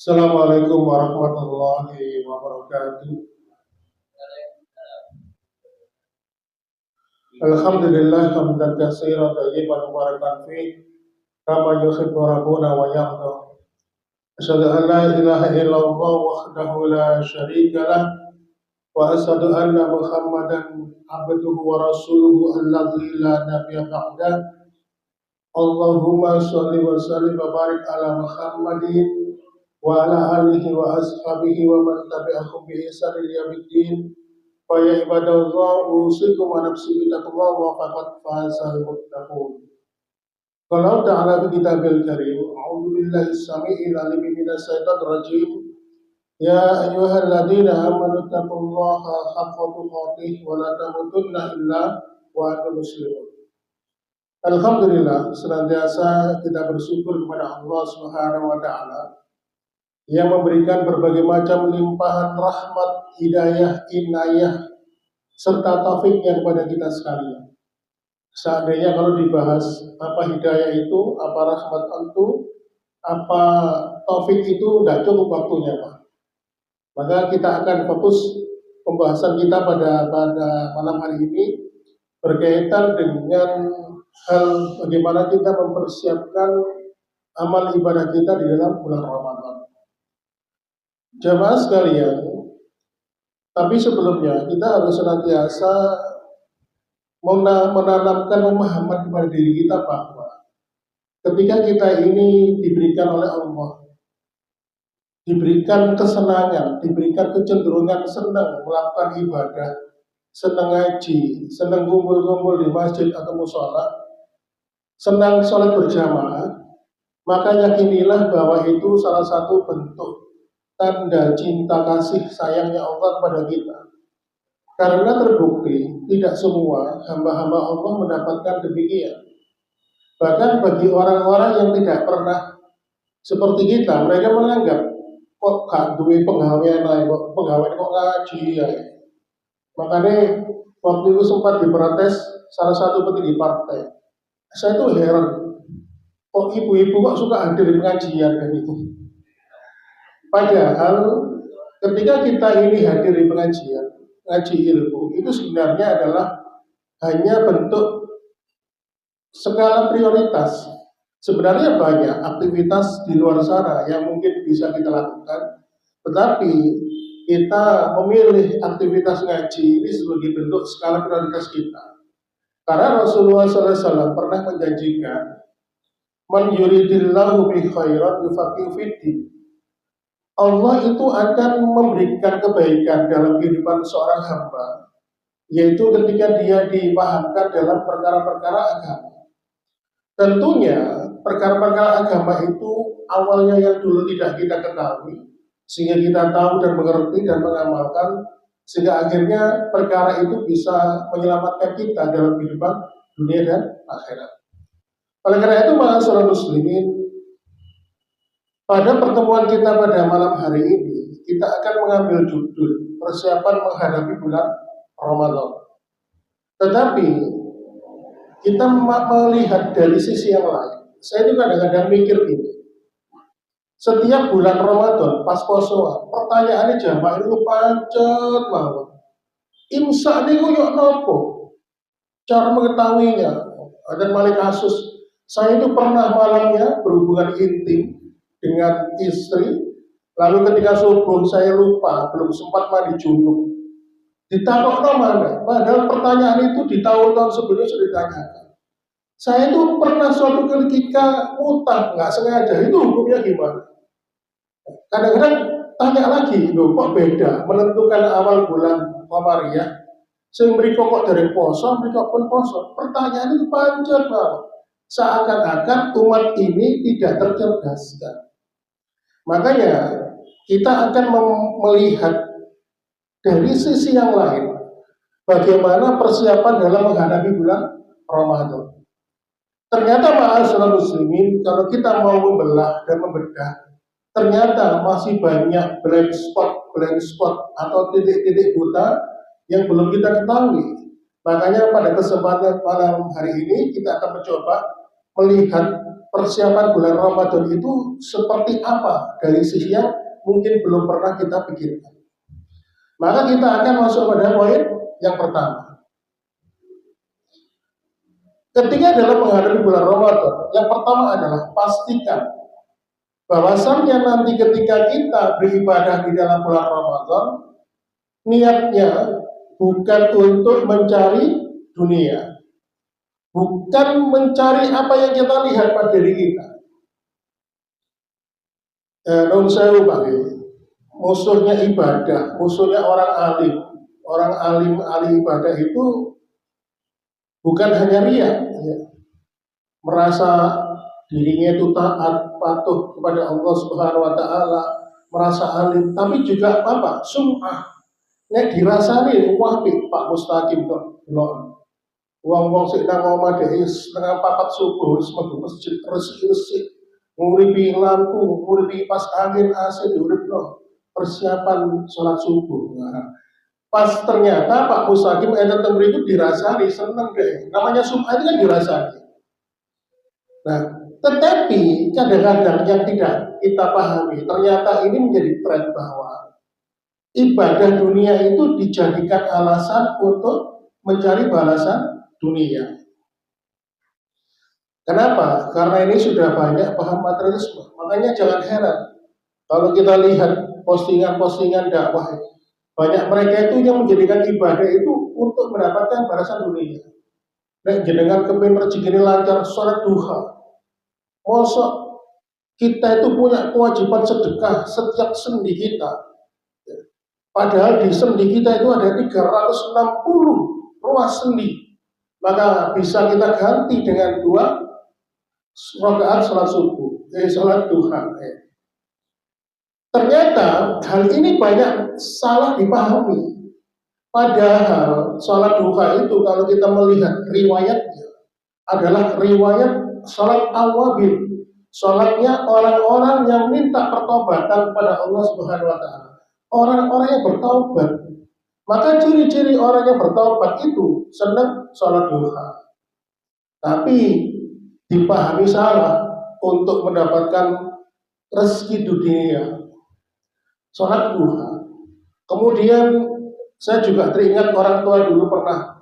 Assalamualaikum warahmatullahi wabarakatuh. Alhamdulillah hamdan katsiran thayyiban mubarakan fi kama yuhibbu rabbuna wa yarda. Asyhadu an la ilaha illallah wahdahu la syarika lah wa asyhadu anna Muhammadan abduhu wa rasuluhu alladzi la nabiyya ba'dah. Allahumma shalli wa sallim wa barik ala Muhammadin wa ala alihi wa ashabihi wa man tabi'ahum bi ihsan ila yaumiddin. Fa ya ibadallah usikum wa nafsi bitaqwa wa faqad fazal muttaqun. Qala ta'ala fi kitabil karim, a'udzu billahi as-sami'il 'alim minas syaitonir rajim. Ya ayyuhalladzina amanu taqullaha haqqa tuqatih wa la tamutunna illa wa antum muslimun. Alhamdulillah, senantiasa kita bersyukur kepada Allah Subhanahu wa taala yang memberikan berbagai macam limpahan rahmat, hidayah, inayah, serta taufiknya kepada kita sekalian. Seandainya kalau dibahas apa hidayah itu, apa rahmat itu, apa taufik itu, tidak cukup waktunya, Pak. Maka kita akan fokus pembahasan kita pada malam hari ini berkaitan dengan hal bagaimana kita mempersiapkan amal ibadah kita di dalam bulan Ramadan. Jamaah sekalian, tapi sebelumnya kita harus senantiasa menanamkan pemahaman kepada diri kita bahwa ketika kita ini diberikan oleh Allah, diberikan kesenangan, diberikan kecenderungan senang melakukan ibadah, senang ngaji, senang kumpul-kumpul di masjid atau mushola, senang sholat berjamaah, maka yakinilah bahwa itu salah satu bentuk tanda cinta kasih sayangnya Allah kepada kita. Karena terbukti tidak semua hamba-hamba Allah mendapatkan demikian. Bahkan bagi orang-orang yang tidak pernah seperti kita, mereka menganggap kok gak duwe penggawean, kok ngaji ya. Makanya waktu itu sempat diprotes salah satu petinggi partai. Saya tuh heran, kok ibu-ibu kok suka hadir di pengajian dan itu. Padahal ketika kita ini hadir di pengajian, ngaji ilmu, itu sebenarnya adalah hanya bentuk skala prioritas. Sebenarnya banyak aktivitas di luar sana yang mungkin bisa kita lakukan, tetapi kita memilih aktivitas ngaji ini sebagai bentuk skala prioritas kita. Karena Rasulullah SAW pernah menjanjikan, "Man yuridillahu bi khairan yufaqihu fid-din." Allah itu akan memberikan kebaikan dalam kehidupan seorang hamba, yaitu ketika dia dipahamkan dalam perkara-perkara agama. Tentunya perkara-perkara agama itu awalnya yang dulu tidak kita ketahui, sehingga kita tahu dan mengerti dan mengamalkan, sehingga akhirnya perkara itu bisa menyelamatkan kita dalam kehidupan dunia dan akhirat. Oleh karena itu, ma'asyiral muslimin, pada pertemuan kita pada malam hari ini, kita akan mengambil judul persiapan menghadapi bulan Ramadan. Tetapi kita melihat dari sisi yang lain. Saya itu kadang-kadang mikir ini. Setiap bulan Ramadan pas posoan, pertanyaannya jamaah itu pancet banget. Imsak niku yo nopo? Cara mengetahuinya, ada malah kasus. Saya itu pernah malamnya berhubungan intim dengan istri, lalu ketika subuh saya lupa, belum sempat mandi junub. Ditakok mana? Padahal pertanyaan itu di tahun-tahun sebelumnya sudah ditanyakan. Saya itu pernah suatu ketika utang, nggak sengaja, itu hukumnya gimana? Kadang-kadang tanya lagi, loh kok beda menentukan awal bulan Qamariyah, sing mriko kok dari poso, mriko pun poso. Pertanyaan itu panjang banget. Seakan-akan umat ini tidak tercerdaskan. Makanya kita akan melihat dari sisi yang lain bagaimana persiapan dalam menghadapi bulan Ramadan. Ternyata ma'asyiral muslimin, kalau kita mau membelah dan membedah, ternyata masih banyak blank spot atau titik-titik buta yang belum kita ketahui. Makanya pada kesempatan malam hari ini kita akan mencoba melihat persiapan bulan Ramadan itu seperti apa dari sisi yang mungkin belum pernah kita pikirkan. Maka kita akan masuk pada poin yang pertama. Ketika dalam menghadapi bulan Ramadan, yang pertama adalah pastikan bahwasannya nanti ketika kita beribadah di dalam bulan Ramadan, niatnya bukan untuk mencari dunia, bukan mencari apa yang kita lihat pada diri kita. Non sewu musuhnya ibadah, musuhnya orang alim ahli ibadah itu bukan hanya riya, ya, merasa dirinya itu taat, patuh kepada Allah Subhanahu wa taala, merasa alim, tapi juga apa? Sum'ah. Nek dirasani wapi Pak Mustaqim kok lho. Wong-wong sik nang omah dhewe setengah 4 subuh wis mlebu masjid resik-resik. Nguripi lampu, nguripi pas angin AC diuripno. Persiapan sholat subuh. Nah, pas ternyata Pak Mustaqim enten itu dirasani seneng deh. Namanya sum'ah itu kan dirasani. Nah, tetapi kadang-kadang yang tidak kita pahami, ternyata ini menjadi tren bahwa ibadah dunia itu dijadikan alasan untuk mencari balasan dunia. Kenapa? Karena ini sudah banyak paham materialisme. Makanya jangan heran kalau kita lihat postingan-postingan dakwah, banyak mereka itu yang menjadikan ibadah itu untuk mendapatkan balasan dunia. Nek jenengan kepen rezeki lancar sholat duha, mosok kita itu punya kewajiban sedekah setiap sendi kita. Padahal di sendi kita itu ada 360 ruas sendi. Maka bisa kita ganti dengan 2 rakaat sholat subuh, sholat duha. Ternyata hal ini banyak salah dipahami. Padahal sholat duha itu kalau kita melihat riwayatnya adalah riwayat sholat awabin. Sholatnya orang-orang yang minta pertobatan kepada Allah Subhanahu wa taala. Orang-orang yang bertaubat. Maka ciri-ciri orang yang bertaubat itu senang sholat duha. Tapi dipahami salah untuk mendapatkan rezeki dunia. Sholat duha. Kemudian saya juga teringat orang tua dulu pernah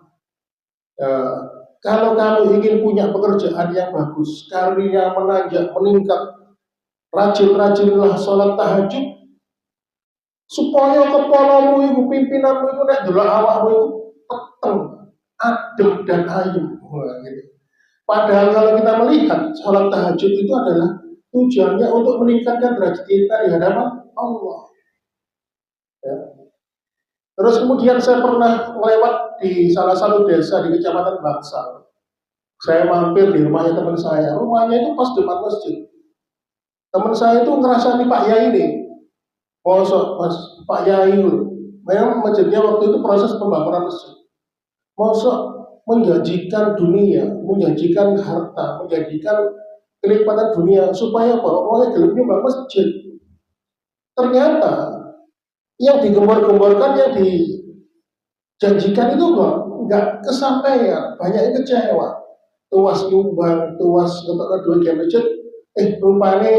kalau kamu ingin punya pekerjaan yang bagus, karirnya menanjak, meningkat, rajin-rajinlah sholat tahajud, supaya kepalamu ibu pimpinanmu itu nek delok awakmu itu peteng, adem dan ayem. Gitu. Padahal kalau kita melihat sholat tahajud itu adalah tujuannya untuk meningkatkan derajat kita di hadapan Allah. Ya. Terus kemudian saya pernah lewat di salah satu desa di Kecamatan Bangsal. Saya mampir di rumahnya teman saya. Rumahnya itu pas depan masjid. Teman saya itu ngerasani Pak Yai ini. Mosok Mas Pak Yai itu. Memang masjidnya waktu itu proses pembangunan masjid. Mosok menjanjikan dunia, menjanjikan harta, menjanjikan kenikmatan dunia supaya pokoknya gelem nyumbang masjid. Ternyata yang digembor-gemborkan, yang dijanjikan itu kok nggak kesampaian, banyak yang kecewa. Tuas nyumbang, tuas untuk duit yang masjid, rupanya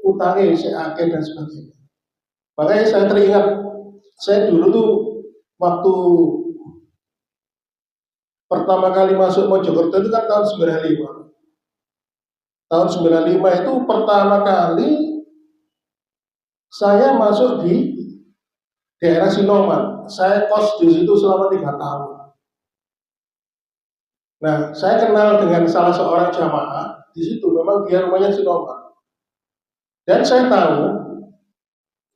utangnya seakhir dan sebagainya. Makanya saya teringat, saya dulu tuh waktu pertama kali masuk Mojokerto itu kan tahun 95. Tahun 95 itu pertama kali saya masuk di daerah Sinoman. Saya kos di situ selama 3 tahun. Nah, saya kenal dengan salah seorang jamaah di situ. Memang dia rumahnya Sinoman. Dan saya tahu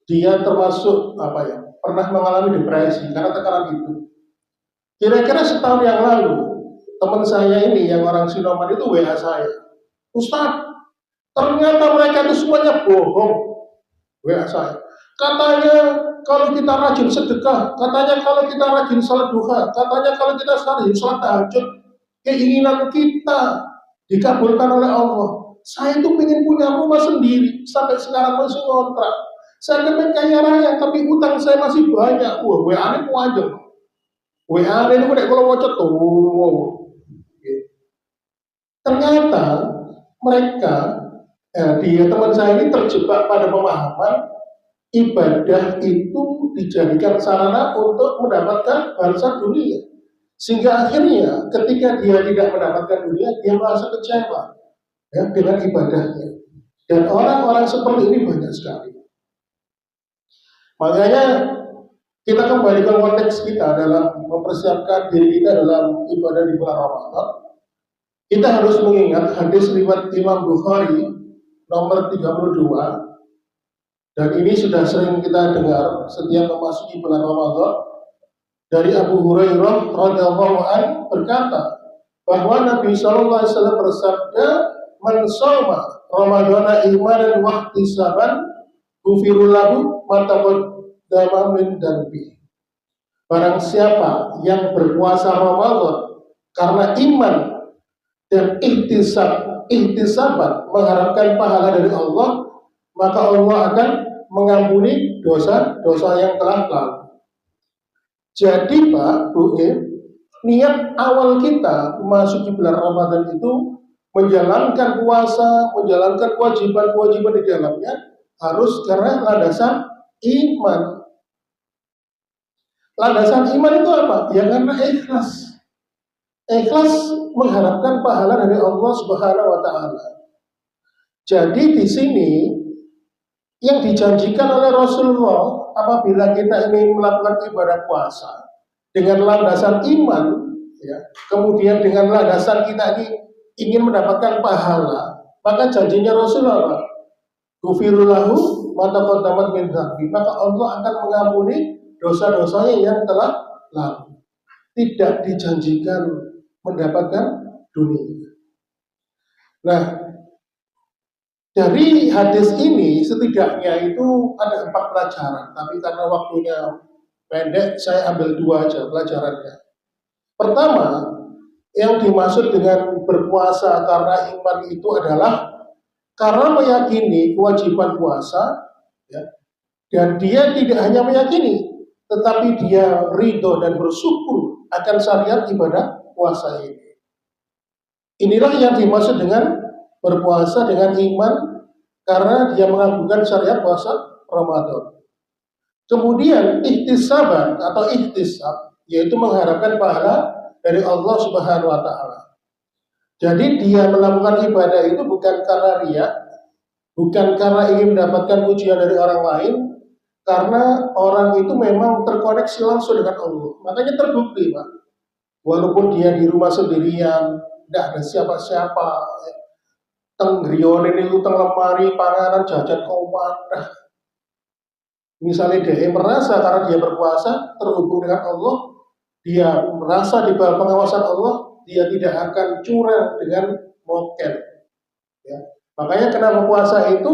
dia termasuk pernah mengalami depresi karena tekanan hidup. Kira-kira setahun yang lalu, teman saya ini yang orang Sinoman itu WA saya. Ustaz, ternyata mereka itu semuanya bohong. WA saya. Katanya kalau kita rajin sedekah, katanya kalau kita rajin salat duha, katanya kalau kita rajin salat tahajud, keinginan kita dikabulkan oleh Allah. Saya itu pengen punya rumah sendiri, sampai sekarang masih ngontrak. Saya pengen kaya raya, tapi utang saya masih banyak. Wah, WA-nya wajar. WA-nya itu kalau wajah tuh. Ternyata mereka, dia teman saya ini terjebak pada pemahaman ibadah itu dijadikan sarana untuk mendapatkan balasan dunia. Sehingga akhirnya ketika dia tidak mendapatkan dunia, dia merasa kecewa ya, dengan ibadahnya. Dan orang-orang seperti ini banyak sekali. Makanya kita kembali ke konteks kita dalam mempersiapkan diri kita dalam ibadah di bulan Ramadan. Kita harus mengingat hadis riwayat Imam Bukhari nomor 32, dan ini sudah sering kita dengar setiap memasuki bulan Ramadan, dari Abu Hurairah radhiyallahu anhu berkata bahwa Nabi sallallahu alaihi wasallam bersabda, "Man shoma Ramadhana imanan wa ihtisaban, ghufira lahu ma taqaddama min dzambi." Barang siapa yang berpuasa Ramadan karena iman dan ihtisaban mengharapkan pahala dari Allah, maka Allah akan mengampuni dosa-dosa yang telah lalu. Jadi Pak, Bu, niat awal kita memasuki bulan Ramadan itu menjalankan puasa, menjalankan kewajiban-kewajiban di dalamnya harus karena landasan iman. Landasan iman itu apa? Ya karena ikhlas. Ikhlas mengharapkan pahala dari Allah Subhanahu wa taala. Jadi di sini yang dijanjikan oleh Rasulullah apabila kita ingin melakukan ibadah puasa dengan landasan iman, ya, kemudian dengan landasan kita ini ingin mendapatkan pahala, maka janjinya Rasulullah, "Ghufirullahu ma taqaddama min dzambi", maka Allah akan mengampuni dosa-dosanya yang telah lalu. Tidak dijanjikan mendapatkan dunia. Nah, dari hadis ini setidaknya itu ada 4 pelajaran, tapi karena waktunya pendek, saya ambil 2 aja pelajarannya. Pertama, yang dimaksud dengan berpuasa karena iman itu adalah karena meyakini kewajiban puasa, ya, dan dia tidak hanya meyakini, tetapi dia ridho dan bersyukur akan syariat ibadah puasa ini. Inilah yang dimaksud dengan berpuasa dengan iman karena dia mengagungkan syariat puasa Ramadan. Kemudian ihtisaban atau ihtisab, yaitu mengharapkan pahala dari Allah Subhanahu wa taala. Jadi dia melakukan ibadah itu bukan karena riya, bukan karena ingin mendapatkan pujian dari orang lain, karena orang itu memang terkoneksi langsung dengan Allah. Makanya terbukti, Pak. Walaupun dia di rumah sendirian, tidak ada siapa-siapa, teng grionen itu teng lemari panganan jajan kowan. Misalnya dia merasa karena dia berpuasa terhubung dengan Allah, dia merasa di bawah pengawasan Allah, dia tidak akan curang dengan mokel. Ya. Makanya kenapa puasa itu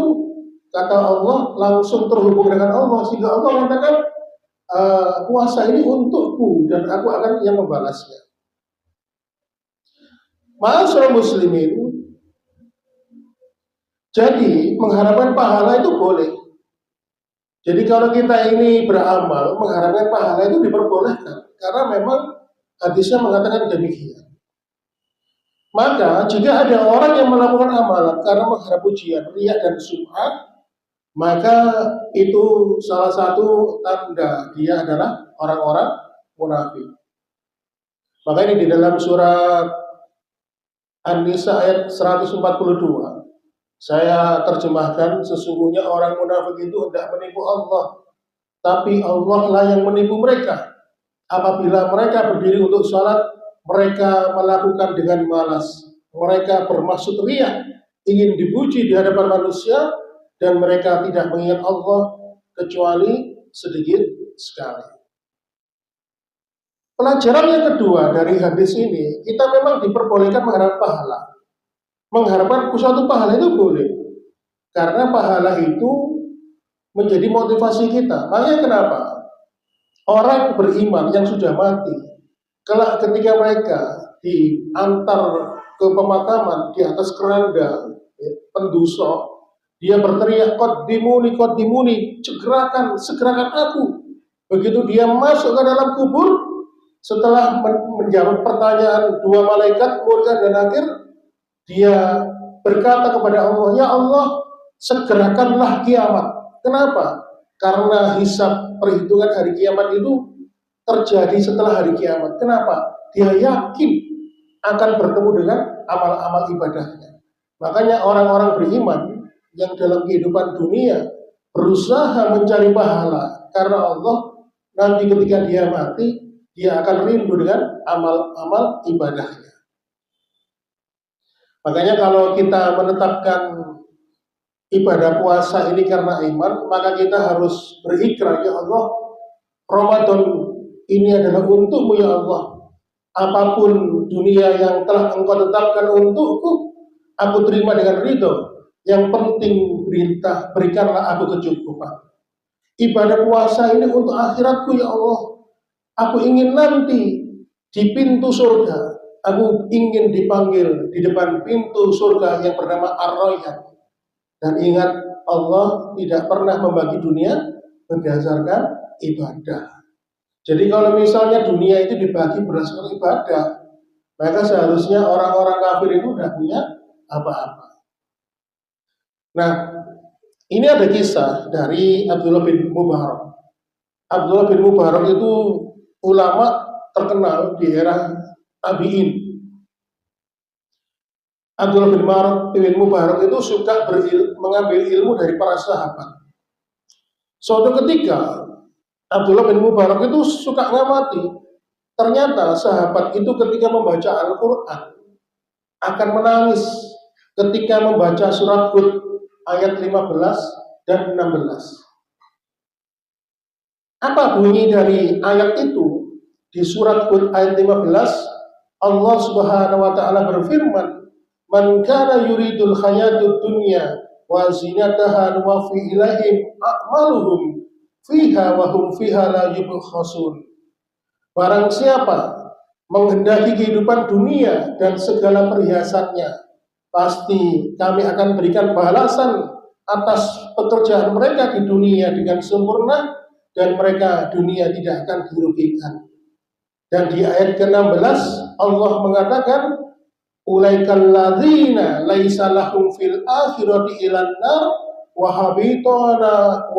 kata Allah langsung terhubung dengan Allah, sehingga Allah mengatakan puasa ini untukku dan aku akan yang membalasnya. Ma'asyiral muslimin, jadi mengharapkan pahala itu boleh. Jadi kalau kita ini beramal mengharapkan pahala itu diperbolehkan, karena memang hadisnya mengatakan demikian. Maka jika ada orang yang melakukan amalan karena mengharap pujian, riya dan sum'ah, maka itu salah satu tanda dia adalah orang-orang munafik. Maka ini di dalam surat An-Nisa ayat 142, saya terjemahkan, sesungguhnya orang munafik itu hendak menipu Allah, tapi Allah lah yang menipu mereka. Apabila mereka berdiri untuk sholat, mereka melakukan dengan malas. Mereka bermaksud riya, ingin dipuji di hadapan manusia, dan mereka tidak mengingat Allah kecuali sedikit sekali. Pelajaran yang kedua dari hadis ini, kita memang diperbolehkan mengharap pahala. Mengharapkan suatu pahala itu boleh, karena pahala itu menjadi motivasi kita. Makanya kenapa orang beriman yang sudah mati, kelak ketika mereka diantar ke pemakaman di atas keranda pendosa, dia berteriak, "Qaddimuni, qaddimuni", segerakan aku. Begitu dia masuk ke dalam kubur, setelah menjawab pertanyaan 2 malaikat mulia dan akhir, dia berkata kepada Allah, ya Allah, segerakanlah kiamat. Kenapa? Karena hisab perhitungan hari kiamat itu terjadi setelah hari kiamat. Kenapa? Dia yakin akan bertemu dengan amal-amal ibadahnya. Makanya orang-orang beriman yang dalam kehidupan dunia berusaha mencari pahala karena Allah, nanti ketika dia mati, dia akan rindu dengan amal-amal ibadahnya. Makanya kalau kita menetapkan ibadah puasa ini karena iman, maka kita harus berikrar, ya Allah, Ramadan ini adalah untukmu ya Allah. Apapun dunia yang telah engkau tetapkan untukku, aku terima dengan ridho. Yang penting berikanlah aku kecukupan. Ibadah puasa ini untuk akhiratku ya Allah. Aku ingin nanti di pintu surga, aku ingin dipanggil di depan pintu surga yang bernama Ar-Rayyan. Dan ingat, Allah tidak pernah membagi dunia berdasarkan ibadah. Jadi kalau misalnya dunia itu dibagi berdasarkan ibadah, maka seharusnya orang-orang kafir itu tidak punya apa-apa. Nah, ini ada kisah dari Abdullah bin Mubarak. Abdullah bin Mubarak itu ulama terkenal di era Tabi'in. Abdullah bin Mubarak itu suka mengambil ilmu dari para sahabat. Suatu ketika Abdullah bin Mubarak itu suka ngamati. Ternyata sahabat itu ketika membaca Al-Quran akan menangis ketika membaca surat Hud ayat 15 dan 16. Apa bunyi dari ayat itu? Di surat Hud ayat 15, Allah Subhanahu wa taala berfirman, "Man kana yuridul hayatud dunya wa zinataha nuwaffi ilaihim a'maluhum fiha wa hum fiha la yubkhasun." Barang siapa menghendaki kehidupan dunia dan segala perhiasannya, pasti kami akan berikan balasan atas pekerjaan mereka di dunia dengan sempurna, dan mereka dunia tidak akan dirugikan. Dan di ayat ke-16 Allah mengatakan, ulaikal ladzina laisa lahum fil akhirati ilan nar wa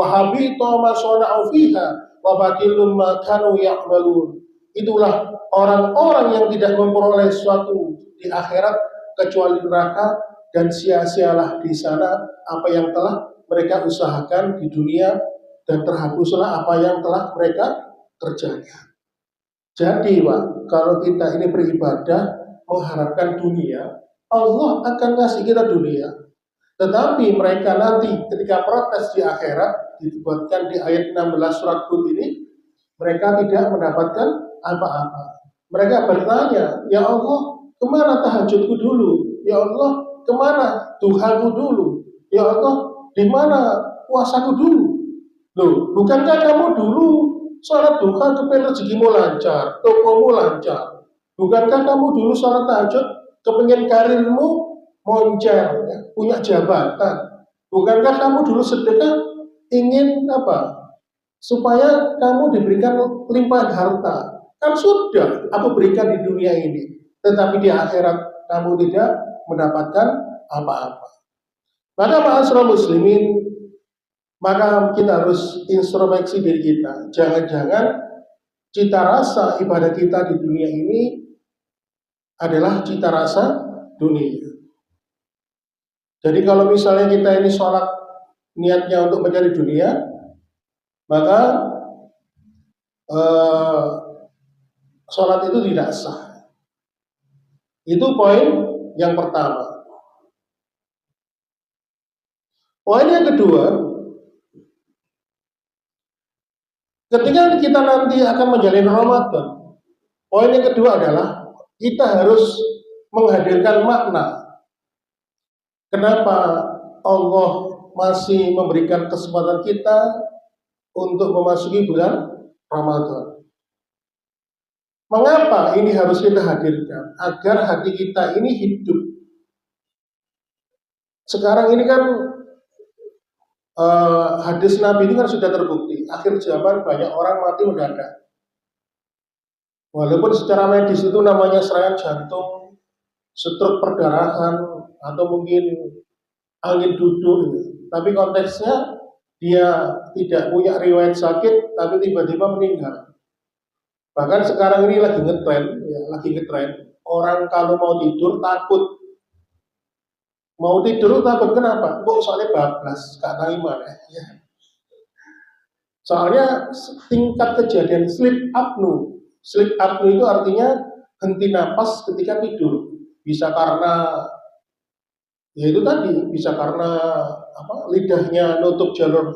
habita ma sana'u fiha wa batilun ma kanu ya'malun. Itulah orang-orang yang tidak memperoleh sesuatu di akhirat kecuali neraka, dan sia-sialah di sana apa yang telah mereka usahakan di dunia, dan terhapuslah apa yang telah mereka kerjakan. Jadi Pak, kalau kita ini beribadah mengharapkan dunia, Allah akan ngasih kita dunia. Tetapi mereka nanti ketika protes di akhirat, disebutkan di ayat 16 surat Hud ini, mereka tidak mendapatkan apa-apa. Mereka bertanya, ya Allah, kemana tahajudku dulu? Ya Allah, kemana duhaku dulu? Ya Allah, di mana puasaku dulu? Loh, bukankah kamu dulu sholat duha kepengen rezekimu lancar, tokomu lancar? Bukankah kamu dulu sholat tahajud kepengen karirmu moncer, ya, punya jabatan? Bukankah kamu dulu sedekah ingin apa? Supaya kamu diberikan limpahan harta. Kan sudah aku berikan di dunia ini, tetapi di akhirat kamu tidak mendapatkan apa-apa. Maka ma'asyiral muslimin, maka kita harus introspeksi diri kita. Jangan-jangan cita rasa ibadah kita di dunia ini adalah cita rasa dunia. Jadi kalau misalnya kita ini sholat niatnya untuk mencari dunia, maka sholat itu tidak sah. Itu poin yang pertama. Poin yang kedua, ketika kita nanti akan menjalani Ramadan, poin yang kedua adalah kita harus menghadirkan makna. Kenapa Allah masih memberikan kesempatan kita untuk memasuki bulan Ramadan? Mengapa ini harus kita hadirkan? Agar hati kita ini hidup. Sekarang ini kan hadis Nabi ini kan sudah terbukti. Akhir zaman banyak orang mati mendadak. Walaupun secara medis itu namanya serangan jantung, stroke perdarahan, atau mungkin angin duduk. Tapi konteksnya dia tidak punya riwayat sakit, tapi tiba-tiba meninggal. Bahkan sekarang ini lagi ngetren, ya, lagi ngetren. Orang kalau mau tidur takut. Mau tidur takut kenapa? Kok soalnya bablas, gak tahu mana. Ya. Soalnya tingkat kejadian sleep apnea. Sleep apnea itu artinya henti napas ketika tidur. Bisa karena ya itu tadi, bisa karena lidahnya nutup jalur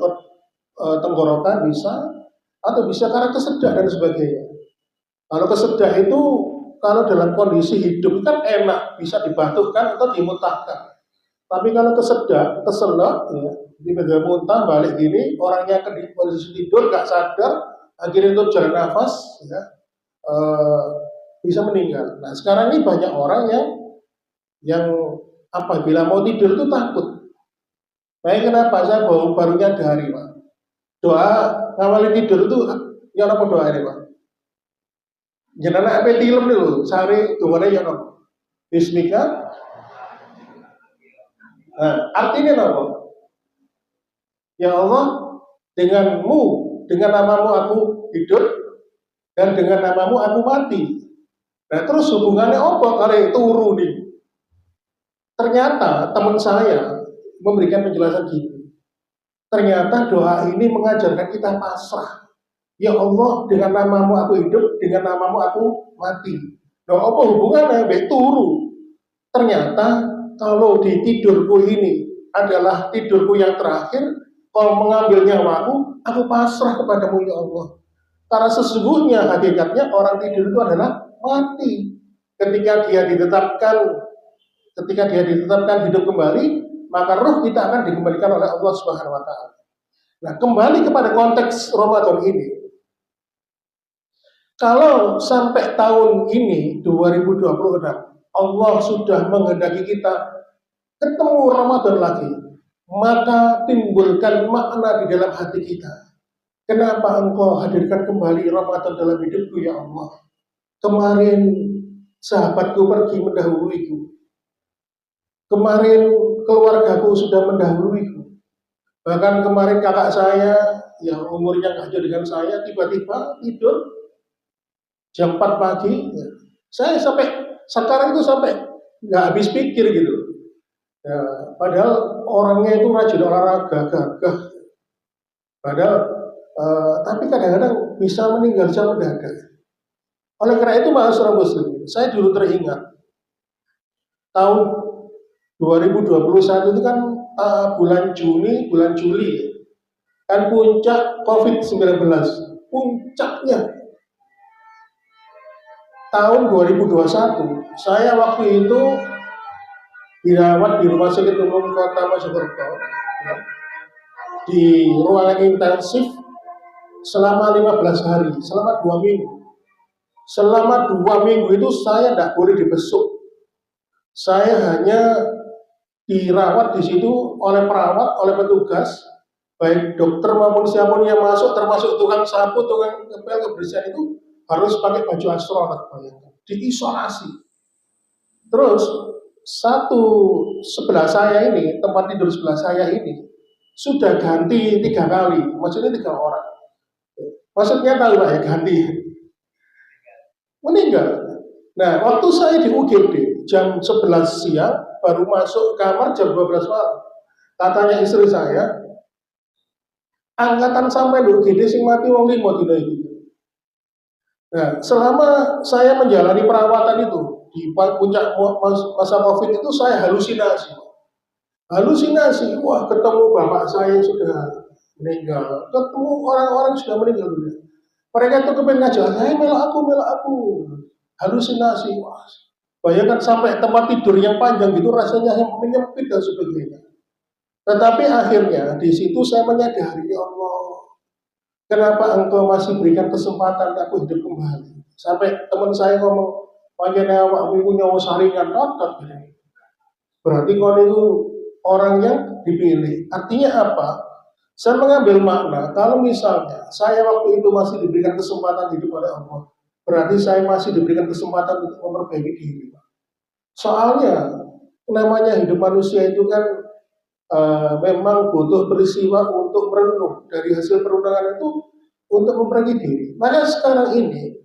tenggorokan bisa, atau bisa karena kesedak dan sebagainya. Kalau kesedak itu kalau dalam kondisi hidup kan enak, bisa dibatuhkan atau dimuntahkan. Tapi kalau kesedak, keselak, ya, tiba-tiba muntah balik gini, orangnya di posisi tidur nggak sadar, akhirnya itu jalan nafas, ya, bisa meninggal. Nah sekarang ini banyak orang yang apabila mau tidur itu takut. Baik, kenapa? Saya baru nyadari, Pak. Doa ngawali tidur itu yang apa doa ini, Pak? Jangan apa film dulu, sehari doanya yang apa? Bismika. Nah, artinya apa? Ya Allah, dengan namamu aku hidup, dan dengan namamu aku mati. Nah terus hubungannya apa kalau turu nih? Ternyata teman saya memberikan penjelasan gini. Ternyata doa ini mengajarkan kita pasrah. Ya Allah, dengan namamu aku hidup, dengan namamu aku mati. Nah, apa hubungannya? Baik turu. Ternyata kalau di tidurku ini adalah tidurku yang terakhir, kalau mengambil nyawaku, aku pasrah kepadamu ya Allah. Karena sesungguhnya hakikatnya orang tidur itu adalah mati. Ketika dia ditetapkan hidup kembali, maka ruh kita akan dikembalikan oleh Allah Subhanahu wa taala. Nah, kembali kepada konteks Ramadan ini. Kalau sampai tahun ini 2026 Allah sudah menghendaki kita ketemu Ramadan lagi, maka timbulkan makna di dalam hati kita. Kenapa engkau hadirkan kembali Ramadan dalam hidupku ya Allah? Kemarin sahabatku pergi mendahuluiku. Kemarin keluargaku sudah mendahuluiku. Bahkan kemarin kakak saya yang umurnya nggak jauh dengan saya tiba-tiba tidur jam 4 pagi. Ya. Saya sekarang itu nggak habis pikir gitu. Ya, padahal orangnya itu rajin olahraga, gagah. Padahal tapi kadang-kadang bisa meninggal secara mendadak. Oleh karena itu mahasiswa muslim, saya dulu teringat tahun 2021 itu kan bulan Juli kan puncak COVID-19, puncaknya tahun 2021. Saya waktu itu dirawat di Rumah Sakit Umum Kota Mojokerto, ya, di ruangan intensif selama 15 hari, selama 2 minggu. Selama 2 minggu itu saya tidak boleh dibesuk. Saya hanya dirawat di situ oleh perawat, oleh petugas, baik dokter maupun siapapun yang masuk, termasuk tukang sapu, tukang ngepel, kebersihan itu harus pakai baju astronot, diisolasi. Terus sebelah saya ini, tempat tidur sebelah saya ini sudah ganti 3 kali, maksudnya 3 orang. Maksudnya tahu Pak ya, ganti meninggal. Nah, waktu saya di UGD jam 11 siang baru masuk kamar jam 12 malam. Katanya istri saya, angkatan sampai di UGD sing mati wong 5 dina iki. Nah, selama saya menjalani perawatan itu di puncak masa Covid itu saya halusinasi. Wah ketemu bapak saya sudah meninggal, ketemu orang-orang sudah meninggal dunia. Mereka itu kepengen aja, saya melak aku, halusinasi. Wah, bayangkan sampai tempat tidur yang panjang gitu rasanya menyempit dan sebagainya. Tetapi akhirnya di situ saya menyadari, ya Allah, kenapa engkau masih berikan kesempatan aku hidup kembali? Sampai teman saya ngomong, makanya awakmu nyawa saringan notot. Berarti kau itu orang yang dipilih. Artinya apa? Saya mengambil makna, kalau misalnya saya waktu itu masih diberikan kesempatan hidup oleh Allah, berarti saya masih diberikan kesempatan untuk memperbaiki diri. Soalnya namanya hidup manusia itu kan memang butuh peristiwa untuk merenung. Dari hasil perenungan itu untuk memperbaiki diri. Maka sekarang ini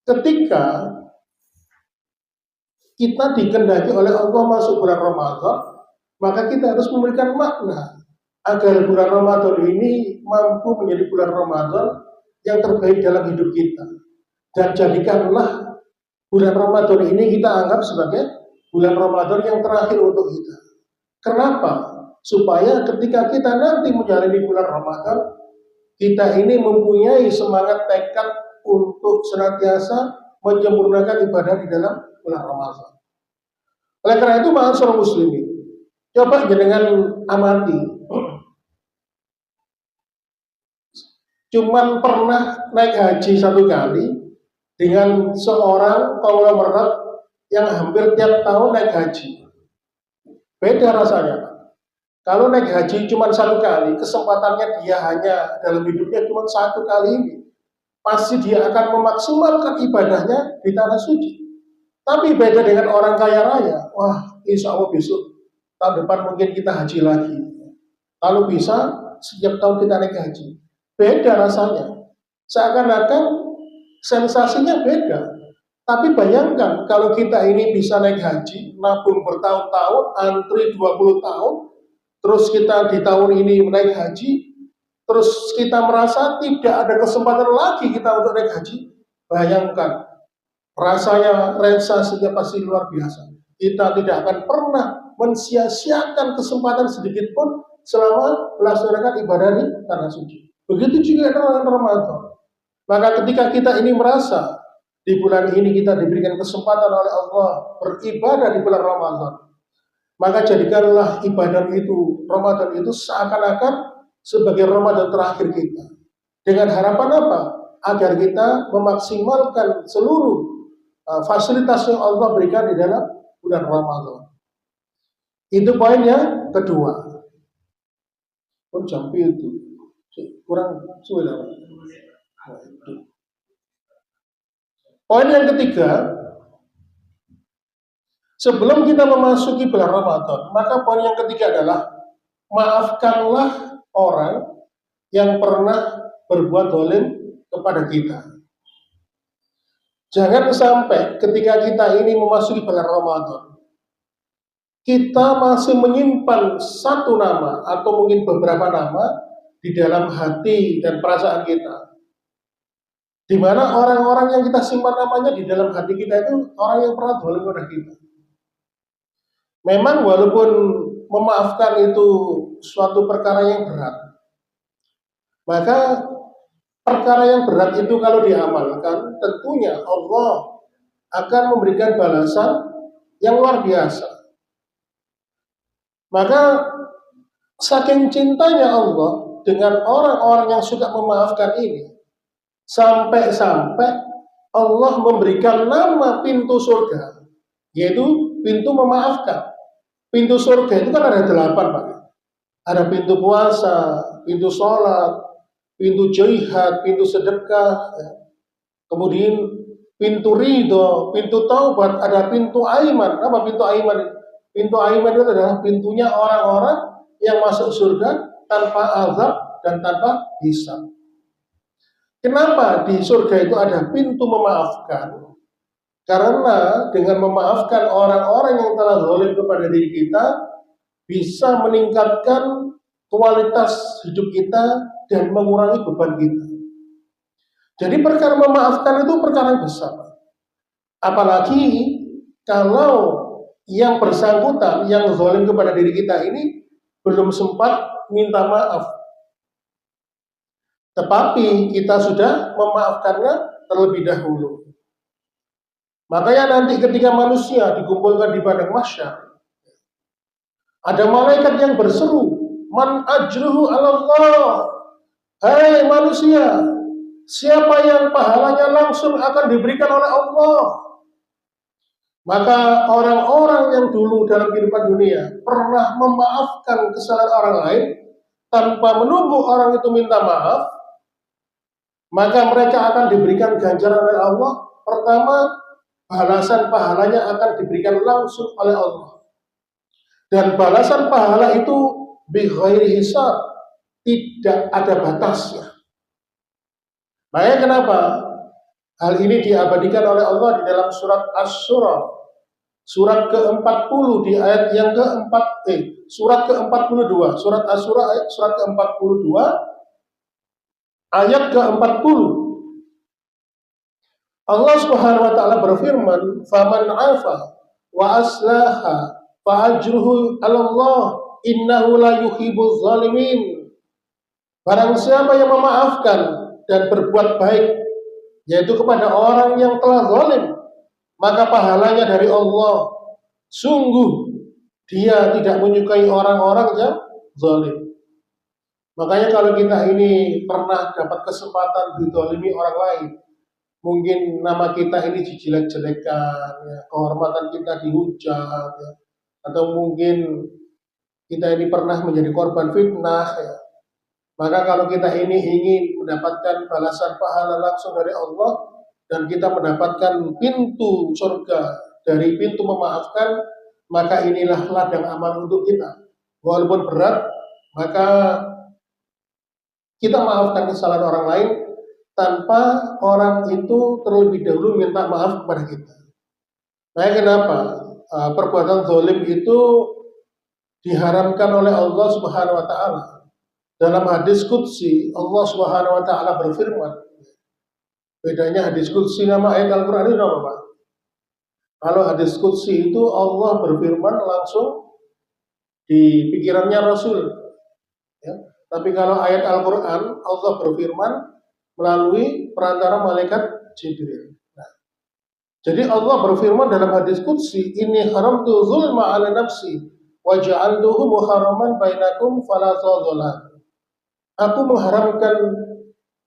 ketika kita dikehendaki oleh Allah masuk bulan Ramadan, maka kita harus memberikan makna agar bulan Ramadan ini mampu menjadi bulan Ramadan yang terbaik dalam hidup kita. Dan jadikanlah bulan Ramadan ini kita anggap sebagai bulan Ramadan yang terakhir untuk kita. Kenapa? Supaya ketika kita nanti menjalani bulan Ramadan, kita ini mempunyai semangat tekad untuk senantiasa menyempurnakan ibadah di dalam bulan Ramadan. Oleh karena itu, ma'asyiral muslimin, coba dengan amati. Cuman pernah naik haji satu kali dengan seorang konglomerat yang hampir tiap tahun naik haji. Beda rasanya. Kalau naik haji cuma satu kali, kesempatannya dia hanya dalam hidupnya cuma satu kali ini, pasti dia akan memaksimalkan ibadahnya di tanah suci. Tapi beda dengan orang kaya raya, wah insya Allah besok, tahun depan mungkin kita haji lagi. Lalu bisa setiap tahun kita naik haji. Beda rasanya. Seakan-akan sensasinya beda. Tapi bayangkan kalau kita ini bisa naik haji, nabung bertahun-tahun, antri 20 tahun, terus kita di tahun ini naik haji, terus kita merasa tidak ada kesempatan lagi kita untuk naik haji. Bayangkan, rasanya sensasinya pasti luar biasa. Kita tidak akan pernah mensia-siakan kesempatan sedikit pun selama melaksanakan ibadah di tanah suci. Begitu juga dengan Ramadan. Maka ketika kita ini merasa di bulan ini kita diberikan kesempatan oleh Allah beribadah di bulan Ramadan, maka jadikanlah ibadah itu, Ramadan itu seakan-akan sebagai Ramadan terakhir kita. Dengan harapan apa? Agar kita memaksimalkan seluruh fasilitas yang Allah berikan di dalam bulan Ramadan. Itu poin yang kedua. Pun jampi itu kurang sudah. Poin yang ketiga, sebelum kita memasuki bulan Ramadan, maka poin yang ketiga adalah maafkanlah orang yang pernah berbuat zalim kepada kita. Jangan sampai ketika kita ini memasuki bulan Ramadan, kita masih menyimpan satu nama atau mungkin beberapa nama di dalam hati dan perasaan kita. Di mana orang-orang yang kita simpan namanya di dalam hati kita itu orang yang pernah zalim kepada kita. Memang walaupun memaafkan itu suatu perkara yang berat, maka perkara yang berat itu kalau diamalkan, tentunya Allah akan memberikan balasan yang luar biasa. Maka saking cintanya Allah dengan orang-orang yang suka memaafkan ini, sampai-sampai Allah memberikan nama pintu surga, yaitu pintu memaafkan. Pintu surga itu kan ada 8, Pak. Ada pintu puasa, pintu sholat, pintu jihad, pintu sedekah, kemudian pintu ridho, pintu taubat, ada pintu aiman. Apa pintu aiman? Pintu aiman itu adalah pintunya orang-orang yang masuk surga tanpa azab dan tanpa hisab. Kenapa di surga itu ada pintu memaafkan? Karena dengan memaafkan orang-orang yang telah zalim kepada diri kita, bisa meningkatkan kualitas hidup kita dan mengurangi beban kita. Jadi perkara memaafkan itu perkara yang besar. Apalagi kalau yang bersangkutan, yang zalim kepada diri kita ini belum sempat minta maaf. Tetapi kita sudah memaafkannya terlebih dahulu. Makanya nanti ketika manusia dikumpulkan di padang mahsyar, ada malaikat yang berseru, "Man ajruhu 'ala Allah." Hai manusia, siapa yang pahalanya langsung akan diberikan oleh Allah? Maka orang-orang yang dulu dalam kehidupan dunia pernah memaafkan kesalahan orang lain tanpa menunggu orang itu minta maaf, maka mereka akan diberikan ganjaran oleh Allah. Pertama, balasan pahalanya akan diberikan langsung oleh Allah. Dan balasan pahala itu bighairi hisab, tidak ada batasnya. Makanya kenapa hal ini diabadikan oleh Allah di dalam surat Asy-Syura, surat ke-40 di ayat yang surat ke-42, surat Asy-Syura surat ke-42 ayat ke-40. Allah Subhanahu wa taala berfirman, "Faman 'afa wa aslaha fa ajruhu 'ala Allah, innahu la yuhibbuz zalimin." Barang siapa yang memaafkan dan berbuat baik, yaitu kepada orang yang telah zalim, maka pahalanya dari Allah. Sungguh dia tidak menyukai orang-orang yang zalim. Makanya kalau kita ini pernah dapat kesempatan dizalimi orang lain, mungkin nama kita ini dijelek-jelekan, ya, kehormatan kita dihujat, ya, atau mungkin kita ini pernah menjadi korban fitnah, ya. Maka kalau kita ini ingin mendapatkan balasan pahala langsung dari Allah dan kita mendapatkan pintu surga dari pintu memaafkan, maka inilah ladang amal untuk kita. Walaupun berat, maka kita maafkan kesalahan orang lain tanpa orang itu terlebih dahulu minta maaf kepada kita. Nah, kenapa? Perbuatan zalim itu diharamkan oleh Allah Subhanahu wa taala. Dalam hadis qudsi, Allah Subhanahu wa taala berfirman. Bedanya hadis qudsi nama ayat Al-Qur'an ini apa, Pak? Kalau hadis qudsi itu Allah berfirman langsung di pikirannya Rasul, ya. Tapi kalau ayat Al-Qur'an Allah berfirman melalui perantara malaikat Jibril. Nah, jadi Allah berfirman dalam hadis qudsi, "Inni haramtu zulma 'ala nafsi wa ja'altuhu muharraman bainakum fala tadzalam." Aku mengharamkan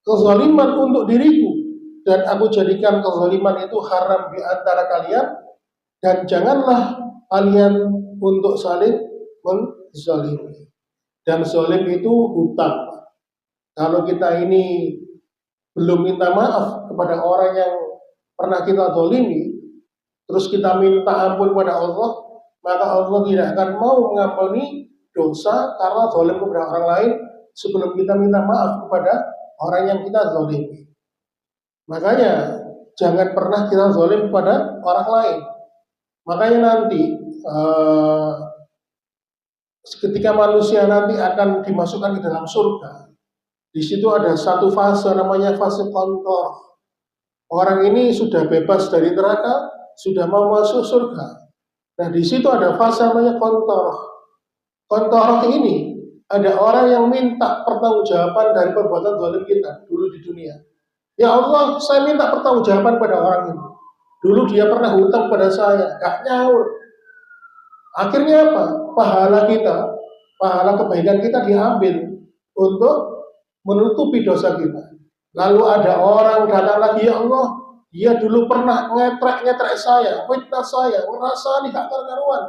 kezaliman untuk diriku dan aku jadikan kezaliman itu haram di antara kalian, dan janganlah kalian untuk saling menzalimi. Dan zalim itu hutang. Kalau kita ini belum minta maaf kepada orang yang pernah kita zalimi, terus kita minta ampun kepada Allah, maka Allah tidak akan mau mengampuni dosa karena zalim kepada orang lain sebelum kita minta maaf kepada orang yang kita zalimi. Makanya jangan pernah kita zalim kepada orang lain. Makanya nanti ketika manusia nanti akan dimasukkan ke dalam surga, di situ ada satu fase namanya fase kontor. Orang ini sudah bebas dari neraka, sudah mau masuk surga. Nah, di situ ada fase namanya kontor. Kontor ini ada orang yang minta pertanggungjawaban dari perbuatan zalim kita dulu di dunia. Ya Allah, saya minta pertanggungjawaban pada orang ini. Dulu dia pernah hutang pada saya, gak nyaur. Akhirnya apa? Pahala kita, pahala kebaikan kita diambil untuk menutupi dosa kita. Lalu ada orang datang lagi, ya Allah, dia dulu pernah ngetrek saya, fitnah saya, merasa gak karuan.